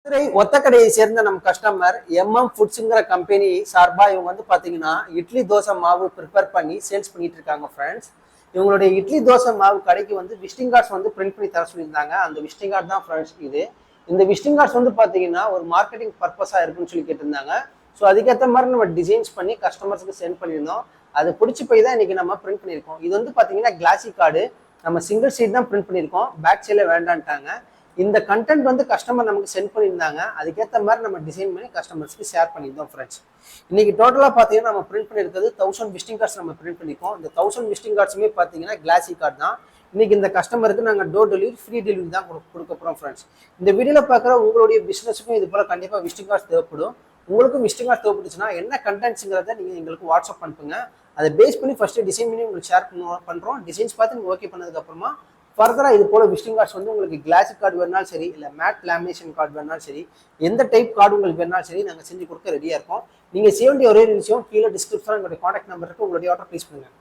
மதுரை ஒத்தக்கடையை சேர்ந்த நம்ம customer ஃபுட்ஸுங்கிற company சார்பா இவங்க வந்து பாத்தீங்கன்னா இட்லி தோசை மாவு ப்ரிப்பேர் பண்ணி சேல்ஸ் பண்ணிட்டு இருக்காங்க ஃப்ரெண்ட்ஸ். இவங்களுடைய இட்லி தோசை மாவு கடைக்கு வந்து விசிட்டிங் கார்ட்ஸ் வந்து பிரிண்ட் பண்ணி தர சொல்லியிருந்தாங்க. அந்த விசிட்டிங் கார்டு தான் ஃப்ரெண்ட்ஸ் இது. இந்த விசிட்டிங் கார்ட்ஸ் வந்து பாத்தீங்கன்னா ஒரு மார்க்கெட்டிங் பர்பஸா இருக்குன்னு சொல்லி கேட்டிருந்தாங்க. ஸோ அதுக்கேற்ற மாதிரி நம்ம டிசைன்ஸ் பண்ணி கஸ்டமர்ஸ்க்கு சென்ட் பண்ணியிருந்தோம். அது பிடிச்சி போய் தான் இன்னைக்கு நம்ம பிரிண்ட் பண்ணியிருக்கோம். இது வந்து பாத்தீங்கன்னா கிளாசி கார்டு, நம்ம சிங்கிள் சீட் தான் பிரிண்ட் பண்ணியிருக்கோம். பேக் சைட்ல வேண்டான்ட்டாங்க. இந்த கண்டென்ட் வந்து கஸ்டமர் நமக்கு சென்ட் பண்ணியிருந்தாங்க. அதுக்கேற்ற மாதிரி நம்ம டிசைன் பண்ணி கஸ்டமர்ஸ்க்கு ஷேர் பண்ணியிருந்தோம் ஃப்ரெண்ட்ஸ். இன்னைக்கு டோட்டலாக பார்த்தீங்கன்னா நம்ம பிரிண்ட் பண்ணியிருக்கிறது 1000 விசிட்டிங் கார்ட்ஸ் நம்ம பிரிண்ட் பண்ணியிருக்கோம். இந்த 1000 விசிட்டிங் கார்ட்ஸுமே பார்த்தீங்கன்னா கிளாசி கார்டு தான். இன்னைக்கு இந்த கஸ்டமருக்கு நாங்கள் டோர் டெலிவரி ஃப்ரீ டெலிவரி தான் கொடுக்க போகிறோம் ஃப்ரெண்ட்ஸ். இந்த வீடியோவில் பார்க்குற உங்களுடைய பிஸ்னஸுக்கும் இது போல் கண்டிப்பாக விசிட்டிங் கார்ட்ஸ் தேவைப்படும். உங்களுக்கும் விசிட்டிங் கார்டு தேவைப்பட்டுச்சுன்னா என்ன கண்டென்ட்ஸுங்கிறத நீங்கள் எங்களுக்கு வாட்ஸ்அப் பண்ணுங்க. அதை பேஸ் பண்ணி ஃபஸ்ட்டு டிசைன் பண்ணி உங்களுக்கு ஷேர் பண்ணுறோம். டிசைன்ஸ் பார்த்து நீங்கள் ஓகே பண்ணதுக்கப்புறமா ஃபர்தராக இது போல விசிட்டிங் கார்ட்ஸ் வந்து உங்களுக்கு கிளாசிக் கார்டு வேணாலும் சரி, இல்லை மேட் லேமினேஷன் கார்டு வேணாலும் சரி, எந்த டைப் கார்டு உங்களுக்கு வேணாலும் சரி, நாங்கள் செஞ்சு கொடுக்க ரெடியாக இருக்கோம். நீங்கள் செய்ய வேண்டிய ஒரே விஷயம், கீழே டிஸ்கிரிப்ஷனில் எங்களுடைய காண்டாக்ட் நம்பருக்கு உங்களுடைய ஆர்டர் ப்ளேஸ் பண்ணுங்கள்.